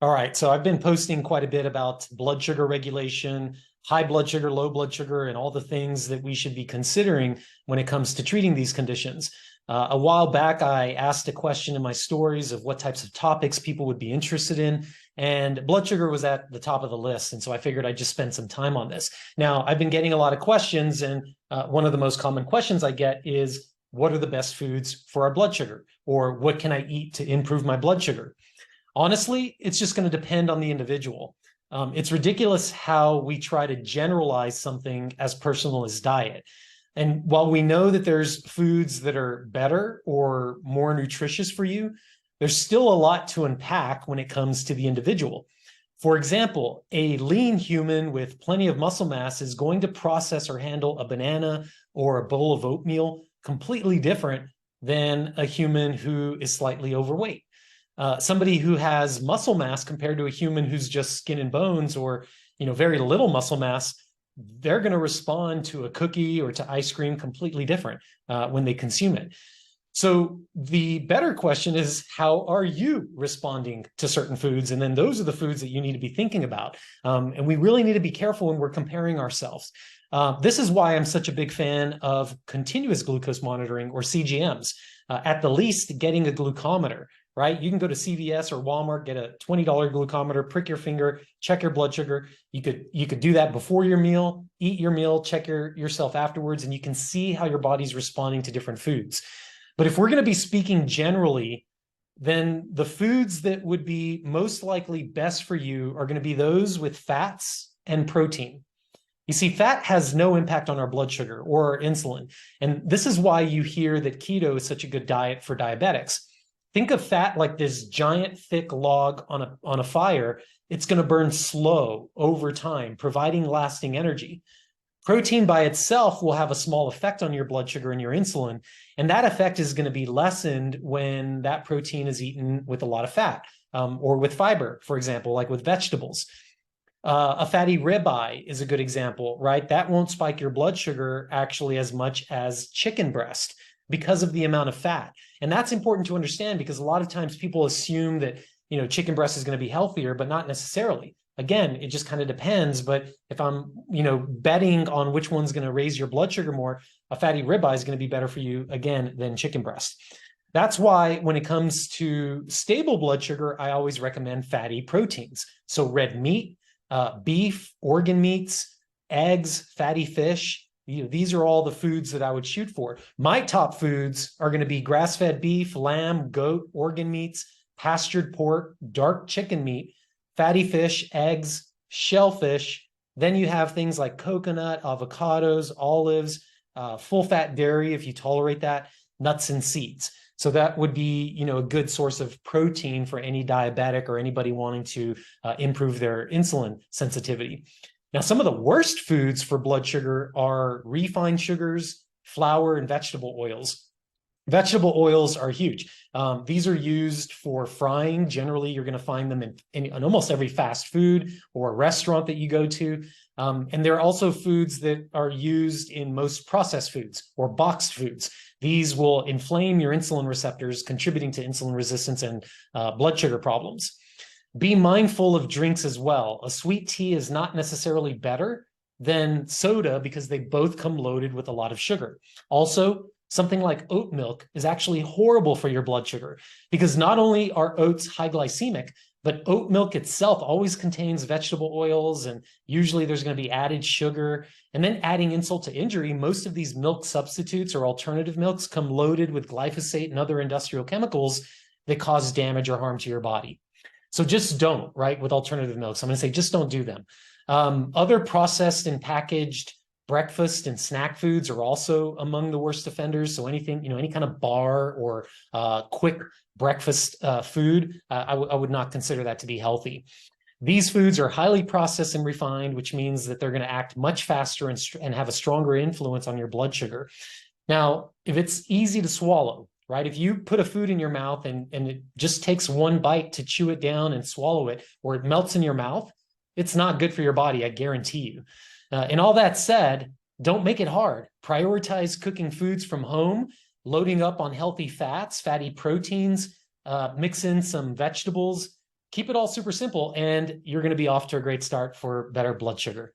All right, so I've been posting quite a bit about blood sugar regulation, high blood sugar, low blood sugar, and all the things that we should be considering when it comes to treating these conditions. A while back, I asked a question in my stories of what types of topics people would be interested in, and blood sugar was at the top of the list. And so I figured I'd just spend some time on this. Now, I've been getting a lot of questions, and one of the most common questions I get is, what are the best foods for our blood sugar? Or what can I eat to improve my blood sugar? Honestly, it's just going to depend on the individual. It's ridiculous how we try to generalize something as personal as diet. And while we know that there's foods that are better or more nutritious for you, there's still a lot to unpack when it comes to the individual. For example, a lean human with plenty of muscle mass is going to process or handle a banana or a bowl of oatmeal completely different than a human who is slightly overweight. Somebody who has muscle mass compared to a human who's just skin and bones, or very little muscle mass, they're going to respond to a cookie or to ice cream completely different when they consume it. So the better question is, how are you responding to certain foods? And then those are the foods that you need to be thinking about. And we really need to be careful when we're comparing ourselves. This is why I'm such a big fan of continuous glucose monitoring, or CGMs. At the least, getting a glucometer. Right? You can go to CVS or Walmart, get a $20 glucometer, prick your finger, check your blood sugar. You could do that before your meal, eat your meal, check yourself afterwards, and you can see how your body's responding to different foods. But if we're going to be speaking generally, then the foods that would be most likely best for you are going to be those with fats and protein. You see, fat has no impact on our blood sugar or our insulin. And this is why you hear that keto is such a good diet for diabetics. Think of fat like this giant, thick log on a fire. It's going to burn slow over time, providing lasting energy. Protein by itself will have a small effect on your blood sugar and your insulin, and that effect is going to be lessened when that protein is eaten with a lot of fat, or with fiber, for example, like with vegetables. A fatty ribeye is a good example, right? That won't spike your blood sugar actually as much as chicken breast, because of the amount of fat. And that's important to understand, because a lot of times people assume that, chicken breast is going to be healthier, but not necessarily. Again, it just kind of depends. But if I'm, betting on which one's going to raise your blood sugar more, a fatty ribeye is going to be better for you, again, than chicken breast. That's why when it comes to stable blood sugar, I always recommend fatty proteins. So red meat, beef, organ meats, eggs, fatty fish. These are all the foods that I would shoot for. My top foods are going to be grass-fed beef, lamb, goat, organ meats, pastured pork, dark chicken meat, fatty fish, eggs, shellfish. Then you have things like coconut, avocados, olives, full-fat dairy, if you tolerate that, nuts and seeds. So that would be, a good source of protein for any diabetic or anybody wanting to improve their insulin sensitivity. Now, some of the worst foods for blood sugar are refined sugars, flour, and vegetable oils. Vegetable oils are huge. These are used for frying. Generally, you're going to find them in almost every fast food or restaurant that you go to. And there are also foods that are used in most processed foods or boxed foods. These will inflame your insulin receptors, contributing to insulin resistance and blood sugar problems. Be mindful of drinks as well. A sweet tea is not necessarily better than soda because they both come loaded with a lot of sugar. Also, something like oat milk is actually horrible for your blood sugar, because not only are oats high glycemic, but oat milk itself always contains vegetable oils, and usually there's going to be added sugar. And then, adding insult to injury, most of these milk substitutes or alternative milks come loaded with glyphosate and other industrial chemicals that cause damage or harm to your body. So just don't, right, with alternative milks. I'm going to say just don't do them. Other processed and packaged breakfast and snack foods are also among the worst offenders. So anything, any kind of bar or quick breakfast food, I would not consider that to be healthy. These foods are highly processed and refined, which means that they're going to act much faster and have a stronger influence on your blood sugar. Now, if it's easy to swallow, right? If you put a food in your mouth and it just takes one bite to chew it down and swallow it, or it melts in your mouth, it's not good for your body, I guarantee you. And all that said, don't make it hard. Prioritize cooking foods from home, loading up on healthy fats, fatty proteins, mix in some vegetables, keep it all super simple, and you're going to be off to a great start for better blood sugar.